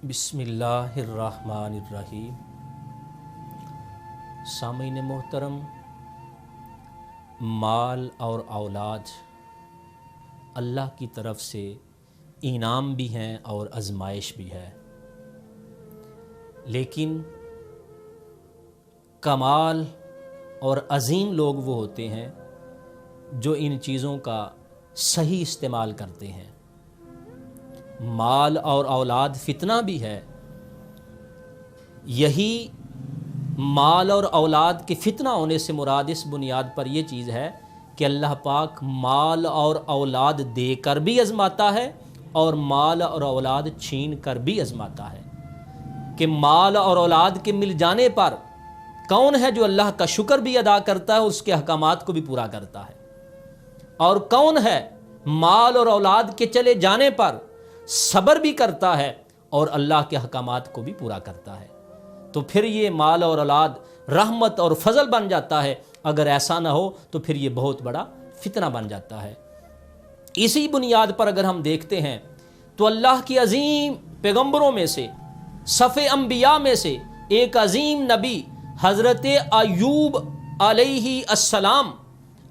بسم اللہ الرحمن الرحیم۔ سامعین محترم، مال اور اولاد اللہ کی طرف سے انعام بھی ہیں اور آزمائش بھی ہے، لیکن کمال اور عظیم لوگ وہ ہوتے ہیں جو ان چیزوں کا صحیح استعمال کرتے ہیں۔ مال اور اولاد فتنہ بھی ہے، یہی مال اور اولاد کے فتنہ ہونے سے مراد اس بنیاد پر یہ چیز ہے کہ اللہ پاک مال اور اولاد دے کر بھی آزماتا ہے اور مال اور اولاد چھین کر بھی آزماتا ہے، کہ مال اور اولاد کے مل جانے پر کون ہے جو اللہ کا شکر بھی ادا کرتا ہے، اس کے احکامات کو بھی پورا کرتا ہے، اور کون ہے مال اور اولاد کے چلے جانے پر صبر بھی کرتا ہے اور اللہ کے احکامات کو بھی پورا کرتا ہے۔ تو پھر یہ مال اور اولاد رحمت اور فضل بن جاتا ہے، اگر ایسا نہ ہو تو پھر یہ بہت بڑا فتنہ بن جاتا ہے۔ اسی بنیاد پر اگر ہم دیکھتے ہیں تو اللہ کی عظیم پیغمبروں میں سے، صف انبیاء میں سے ایک عظیم نبی حضرت ایوب علیہ السلام،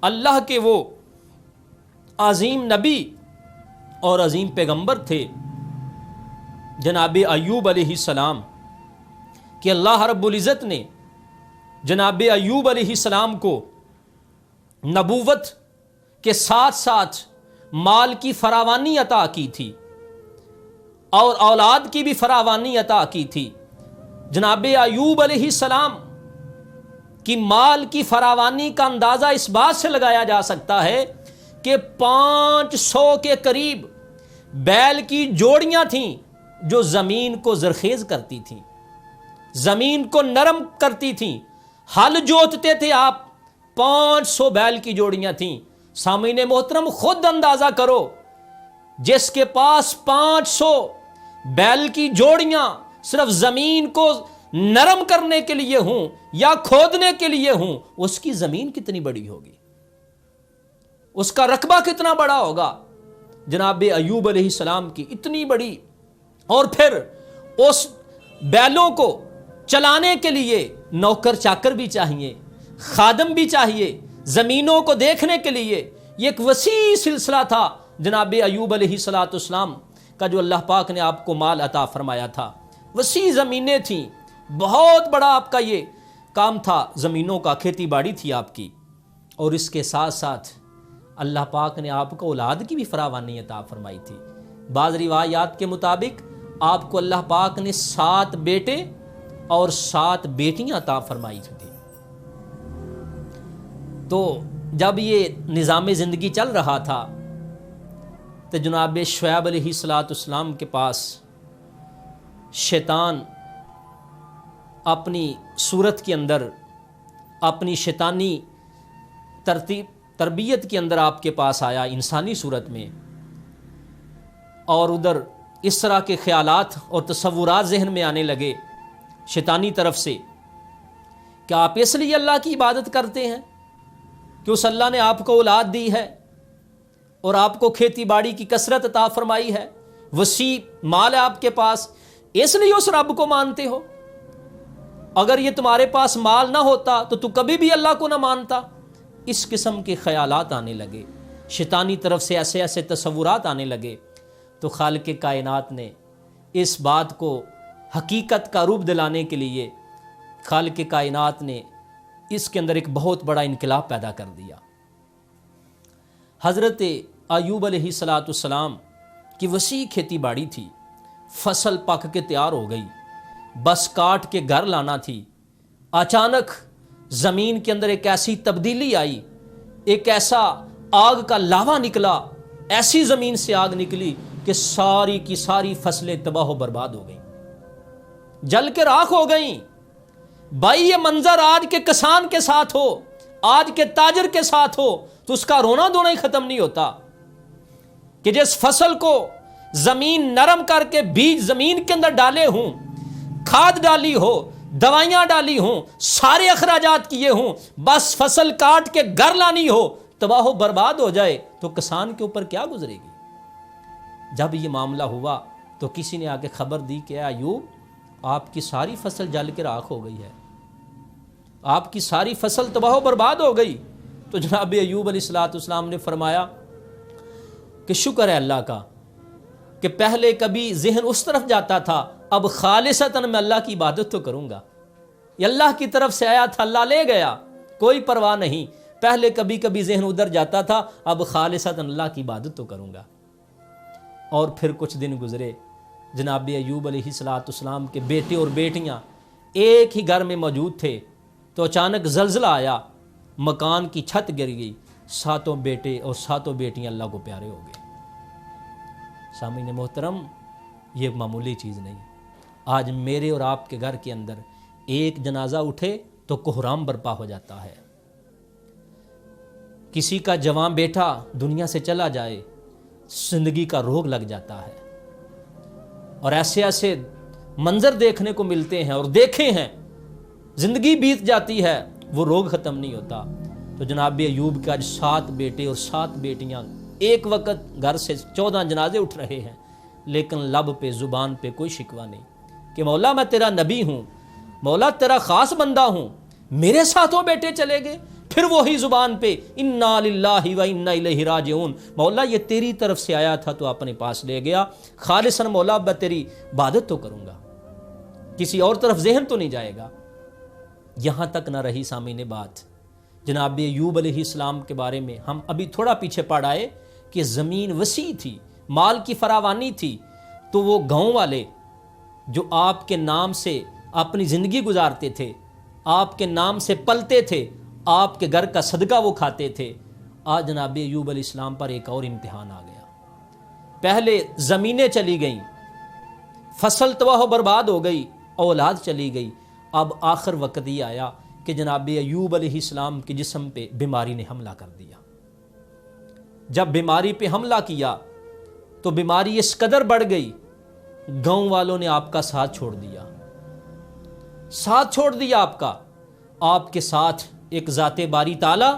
اللہ کے وہ عظیم نبی اور عظیم پیغمبر تھے جناب ایوب علیہ السلام، کہ اللہ رب العزت نے جناب ایوب علیہ السلام کو نبوت کے ساتھ ساتھ مال کی فراوانی عطا کی تھی اور اولاد کی بھی فراوانی عطا کی تھی۔ جناب ایوب علیہ السلام کی مال کی فراوانی کا اندازہ اس بات سے لگایا جا سکتا ہے کہ 500 کے قریب بیل کی جوڑیاں تھیں جو زمین کو زرخیز کرتی تھیں، زمین کو نرم کرتی تھیں، ہل جوتتے تھے آپ، 500 بیل کی جوڑیاں تھیں۔ سامعین محترم، خود اندازہ کرو، جس کے پاس 500 بیل کی جوڑیاں صرف زمین کو نرم کرنے کے لیے ہوں یا کھودنے کے لیے ہوں، اس کی زمین کتنی بڑی ہوگی، اس کا رقبہ کتنا بڑا ہوگا۔ جناب ایوب علیہ السلام کی اتنی بڑی، اور پھر اس بیلوں کو چلانے کے لیے نوکر چاکر بھی چاہیے، خادم بھی چاہیے، زمینوں کو دیکھنے کے لیے یہ ایک وسیع سلسلہ تھا جناب ایوب علیہ السلام کا، جو اللہ پاک نے آپ کو مال عطا فرمایا تھا۔ وسیع زمینیں تھیں، بہت بڑا آپ کا یہ کام تھا، زمینوں کا، کھیتی باڑی تھی آپ کی، اور اس کے ساتھ ساتھ اللہ پاک نے آپ کو اولاد کی بھی فراوانی عطا فرمائی تھی۔ بعض روایات کے مطابق آپ کو اللہ پاک نے 7 بیٹے اور 7 بیٹیاں عطا فرمائی تھی۔ تو جب یہ نظام زندگی چل رہا تھا تو جناب شعیب علیہ السلام کے پاس شیطان اپنی صورت کے اندر، اپنی شیطانی تربیت کے اندر آپ کے پاس آیا انسانی صورت میں، اور ادھر اس طرح کے خیالات اور تصورات ذہن میں آنے لگے شیطانی طرف سے کہ آپ اس لیے اللہ کی عبادت کرتے ہیں کہ اس اللہ نے آپ کو اولاد دی ہے اور آپ کو کھیتی باڑی کی کثرت عطا فرمائی ہے، وسیع مال ہے آپ کے پاس، اس لیے اس رب کو مانتے ہو۔ اگر یہ تمہارے پاس مال نہ ہوتا تو کبھی بھی اللہ کو نہ مانتا۔ اس قسم کے خیالات آنے لگے، شیطانی طرف سے ایسے ایسے تصورات آنے لگے۔ تو خالق کائنات نے اس بات کو حقیقت کا روپ دلانے کے لیے، خالق کائنات نے اس کے اندر ایک بہت بڑا انقلاب پیدا کر دیا۔ حضرت ایوب علیہ السلام کی وسیع کھیتی باڑی تھی، فصل پک کے تیار ہو گئی، بس کاٹ کے گھر لانا تھی۔ اچانک زمین کے اندر ایک ایسی تبدیلی آئی، ایک ایسا آگ کا لاوا نکلا، ایسی زمین سے آگ نکلی کہ ساری کی ساری فصلیں تباہ و برباد ہو گئیں، جل کے راکھ ہو گئیں۔ بھائی یہ منظر آج کے کسان کے ساتھ ہو، آج کے تاجر کے ساتھ ہو تو اس کا رونا دھونا ہی ختم نہیں ہوتا، کہ جس فصل کو زمین نرم کر کے بیج زمین کے اندر ڈالے ہوں، کھاد ڈالی ہو، دوائیاں ڈالی ہوں، سارے اخراجات کیے ہوں، بس فصل کاٹ کے گھر لانی ہو، تباہ و برباد ہو جائے تو کسان کے اوپر کیا گزرے گی۔ جب یہ معاملہ ہوا تو کسی نے آ کے خبر دی کہ ایوب آپ کی ساری فصل جل کے راکھ ہو گئی ہے، آپ کی ساری فصل تباہ و برباد ہو گئی۔ تو جناب ایوب علیہ السلام نے فرمایا کہ شکر ہے اللہ کا کہ پہلے کبھی ذہن اس طرف جاتا تھا، اب خالصتاً میں اللہ کی عبادت تو کروں گا، یہ اللہ کی طرف سے آیا تھا، اللہ لے گیا، کوئی پرواہ نہیں۔ پہلے کبھی کبھی ذہن ادھر جاتا تھا، اب خالصتاً اللہ کی عبادت تو کروں گا۔ اور پھر کچھ دن گزرے، جناب ایوب علیہ السلام کے بیٹے اور بیٹیاں ایک ہی گھر میں موجود تھے، تو اچانک زلزلہ آیا، مکان کی چھت گر گئی، ساتوں بیٹے اور ساتوں بیٹیاں اللہ کو پیارے ہو گئے۔ سامعین محترم، یہ معمولی چیز نہیں۔ آج میرے اور آپ کے گھر کے اندر ایک جنازہ اٹھے تو کوہرام برپا ہو جاتا ہے، کسی کا جوان بیٹا دنیا سے چلا جائے، زندگی کا روگ لگ جاتا ہے، اور ایسے ایسے منظر دیکھنے کو ملتے ہیں اور دیکھے ہیں، زندگی بیت جاتی ہے، وہ روگ ختم نہیں ہوتا۔ تو جناب ایوب کے آج 7 بیٹے اور 7 بیٹیاں ایک وقت گھر سے 14 جنازے اٹھ رہے ہیں، لیکن لب پہ زبان پہ کوئی شکوہ نہیں کہ مولا میں تیرا نبی ہوں، مولا تیرا خاص بندہ ہوں، میرے 7 بیٹے چلے گئے۔ پھر وہی زبان پہ انا للہ و انا الیہ راجعون، مولا یہ تیری طرف سے آیا تھا تو اپنے پاس لے گیا، خالصاً مولا میں تیری عبادت تو کروں گا، کسی اور طرف ذہن تو نہیں جائے گا۔ یہاں تک نہ رہی سامعین بات، جناب ایوب علیہ السلام کے بارے میں ہم ابھی تھوڑا پیچھے پڑ آئے کہ زمین وسیع تھی، مال کی فراوانی تھی، تو وہ گاؤں والے جو آپ کے نام سے اپنی زندگی گزارتے تھے، آپ کے نام سے پلتے تھے، آپ کے گھر کا صدقہ وہ کھاتے تھے، آج جناب ایوب علیہ السلام پر ایک اور امتحان آ گیا۔ پہلے زمینیں چلی گئیں، فصل تباہ و برباد ہو گئی، اولاد چلی گئی، اب آخر وقت یہ آیا کہ جناب ایوب علیہ السلام کے جسم پہ بیماری نے حملہ کر دیا۔ جب بیماری پہ حملہ کیا تو بیماری اس قدر بڑھ گئی، گاؤں والوں نے آپ کا ساتھ چھوڑ دیا، ساتھ چھوڑ دیا آپ کے ساتھ ایک ذات باری تعالیٰ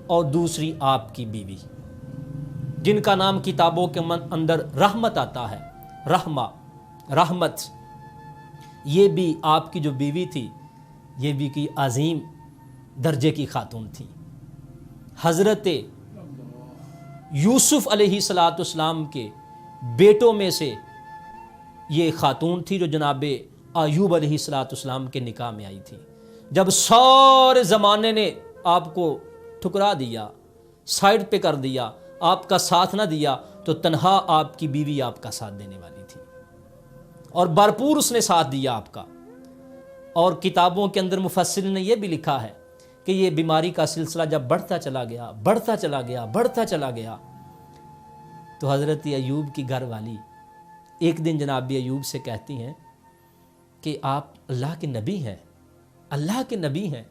اور دوسری آپ کی بیوی، جن کا نام کتابوں کے اندر رحمت آتا ہے، رحمت۔ یہ بھی آپ کی جو بیوی تھی، یہ بھی کی عظیم درجے کی خاتون تھی، حضرت یوسف علیہ السلام کے بیٹوں میں سے یہ خاتون تھی جو جناب ایوب علیہ السلام کے نکاح میں آئی تھی۔ جب سارے زمانے نے آپ کو ٹھکرا دیا، سائڈ پہ کر دیا، آپ کا ساتھ نہ دیا، تو تنہا آپ کی بیوی آپ کا ساتھ دینے والی تھی، اور بھرپور اس نے ساتھ دیا آپ کا۔ اور کتابوں کے اندر مفسرین نے یہ بھی لکھا ہے کہ یہ بیماری کا سلسلہ جب بڑھتا چلا گیا تو حضرت ایوب کی گھر والی ایک دن جناب ایوب سے کہتی ہیں کہ آپ اللہ کے نبی ہیں،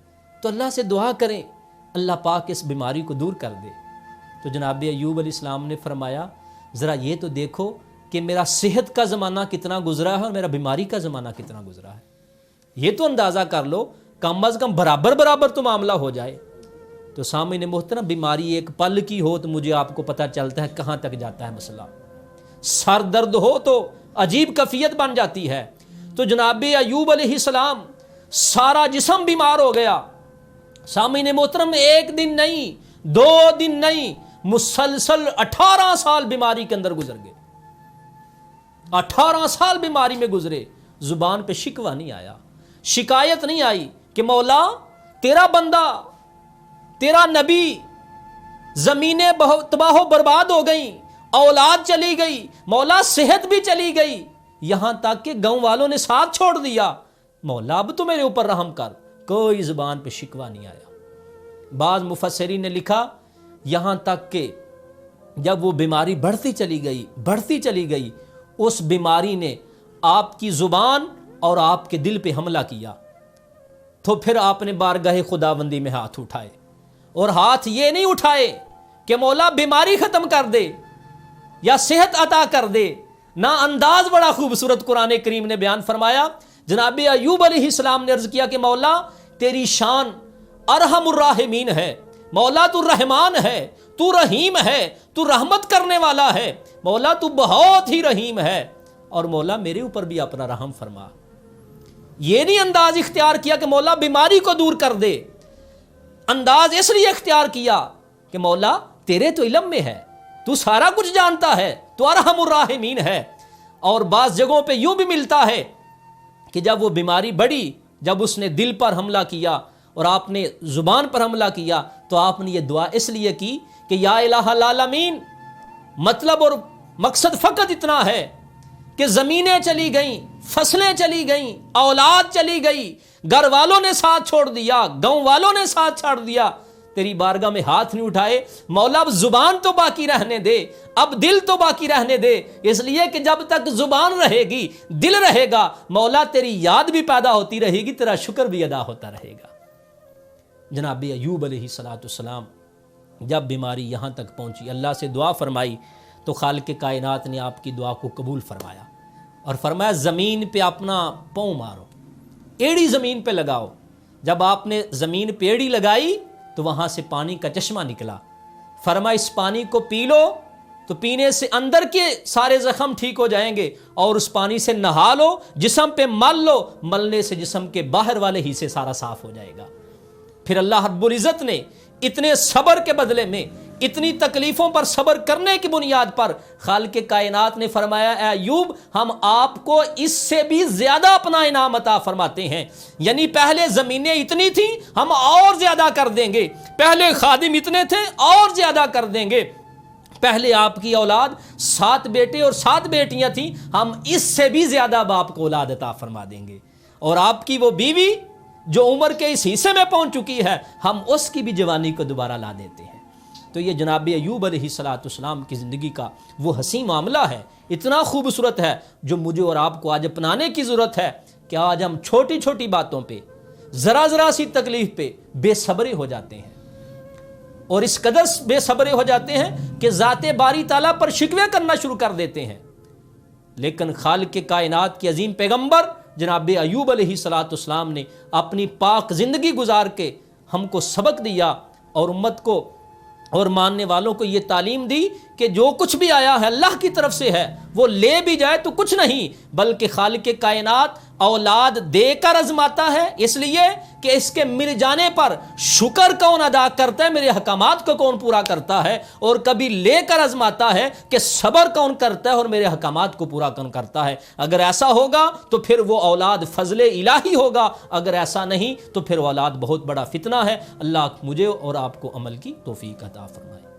تو اللہ سے دعا کریں اللہ پاک اس بیماری کو دور کر دے۔ تو جناب ایوب علیہ السلام نے فرمایا ذرا یہ تو دیکھو کہ میرا صحت کا زمانہ کتنا گزرا ہے اور میرا بیماری کا زمانہ کتنا گزرا ہے، یہ تو اندازہ کر لو، کم از کم برابر تو معاملہ ہو جائے۔ تو سامعین محترم، بیماری ایک پل کی ہو تو مجھے آپ کو پتہ چلتا ہے کہاں تک جاتا ہے مسئلہ، سر درد ہو تو عجیب کیفیت بن جاتی ہے۔ تو جناب ایوب علیہ السلام سارا جسم بیمار ہو گیا۔ سامعین محترم، 1 دن نہیں، 2 دن نہیں، مسلسل 18 سال بیماری کے اندر گزر گئے، 18 سال بیماری میں گزرے، زبان پہ شکوہ نہیں آیا، شکایت نہیں آئی کہ مولا تیرا بندہ، تیرا نبی، زمینیں تباہ و برباد ہو گئیں، اولاد چلی گئی، مولا صحت بھی چلی گئی، یہاں تک کہ گاؤں والوں نے ساتھ چھوڑ دیا، مولا اب تو میرے اوپر رحم کر۔ کوئی زبان پہ شکوہ نہیں آیا۔ بعض مفسرین نے لکھا یہاں تک کہ جب وہ بیماری بڑھتی چلی گئی، اس بیماری نے آپ کی زبان اور آپ کے دل پہ حملہ کیا، تو پھر آپ نے بارگاہ خداوندی میں ہاتھ اٹھائے، اور ہاتھ یہ نہیں اٹھائے کہ مولا بیماری ختم کر دے یا صحت عطا کر دے، نہ انداز بڑا خوبصورت قرآن کریم نے بیان فرمایا۔ جناب ایوب علیہ السلام نے عرض کیا کہ مولا تیری شان ارحم الراحمین ہے، مولا تو رحمان ہے، تو رحیم ہے، تو رحمت کرنے والا ہے، مولا تو بہت ہی رحیم ہے، اور مولا میرے اوپر بھی اپنا رحم فرما. یہ نہیں انداز اختیار کیا کہ مولا بیماری کو دور کر دے، انداز اس لیے اختیار کیا کہ مولا تیرے تو علم میں ہے، تو سارا کچھ جانتا ہے، تو ارحم الراحمین ہے. اور بعض جگہوں پہ یوں بھی ملتا ہے کہ جب وہ بیماری بڑھی، جب اس نے دل پر حملہ کیا اور آپ نے زبان پر حملہ کیا، تو آپ نے یہ دعا اس لیے کی کہ یا الہ العالمین. مطلب اور مقصد فقط اتنا ہے کہ زمینیں چلی گئیں، فصلیں چلی گئیں، اولاد چلی گئی، گھر والوں نے ساتھ چھوڑ دیا، گاؤں والوں نے ساتھ چھوڑ دیا، تیری بارگاہ میں ہاتھ نہیں اٹھائے. مولا اب زبان تو باقی رہنے دے، اب دل تو باقی رہنے دے، اس لیے کہ جب تک زبان رہے گی، دل رہے گا، مولا تیری یاد بھی پیدا ہوتی رہے گی، تیرا شکر بھی ادا ہوتا رہے گا. جناب ایوب علیہ السلام جب بیماری یہاں تک پہنچی، اللہ سے دعا فرمائی تو خالق کائنات نے آپ کی دعا کو قبول فرمایا اور فرمایا زمین پہ اپنا پاؤں مارو، ایڑی زمین پہ لگاؤ. جب آپ نے زمین پہ ایڑی لگائی تو وہاں سے پانی کا چشمہ نکلا. فرمایا اس پانی کو پی لو تو پینے سے اندر کے سارے زخم ٹھیک ہو جائیں گے، اور اس پانی سے نہا لو، جسم پہ مل لو، ملنے سے جسم کے باہر والے حصے سارا صاف ہو جائے گا. پھر اللہ رب العزت نے اتنے صبر کے بدلے میں، اتنی تکلیفوں پر صبر کرنے کی بنیاد پر خالق کائنات نے فرمایا اے ایوب ہم آپ کو اس سے بھی زیادہ اپنا انعام عطا فرماتے ہیں. یعنی پہلے زمینیں اتنی تھیں، ہم اور زیادہ کر دیں گے. پہلے خادم اتنے تھے، اور زیادہ کر دیں گے. پہلے آپ کی اولاد 7 بیٹے اور 7 بیٹیاں تھیں، ہم اس سے بھی زیادہ باپ کو اولاد عطا فرما دیں گے. اور آپ کی وہ بیوی جو عمر کے اس حصے میں پہنچ چکی ہے، ہم اس کی بھی جوانی کو دوبارہ لا دیتے ہیں. تو یہ جناب ایوب علیہ السلام کی زندگی کا وہ حسین معاملہ ہے، اتنا خوبصورت ہے، جو مجھے اور آپ کو آج اپنانے کی ضرورت ہے کہ آج ہم چھوٹی چھوٹی باتوں پہ، ذرا ذرا سی تکلیف پہ بے صبرے ہو جاتے ہیں، اور اس قدر بے صبرے ہو جاتے ہیں کہ ذات باری تعالیٰ پر شکوے کرنا شروع کر دیتے ہیں. لیکن خالق کائنات کے عظیم پیغمبر جناب ایوب علیہ السلام نے اپنی پاک زندگی گزار کے ہم کو سبق دیا، اور امت کو اور ماننے والوں کو یہ تعلیم دی کہ جو کچھ بھی آیا ہے اللہ کی طرف سے ہے، وہ لے بھی جائے تو کچھ نہیں، بلکہ خالق کائنات اولاد دے کر آزماتا ہے، اس لیے کہ اس کے مل جانے پر شکر کون ادا کرتا ہے، میرے احکامات کو کون پورا کرتا ہے، اور کبھی لے کر آزماتا ہے کہ صبر کون کرتا ہے اور میرے احکامات کو پورا کون کرتا ہے. اگر ایسا ہوگا تو پھر وہ اولاد فضل الہی ہوگا، اگر ایسا نہیں تو پھر وہ اولاد بہت بڑا فتنہ ہے. اللہ مجھے اور آپ کو عمل کی توفیق عطا فرمائے.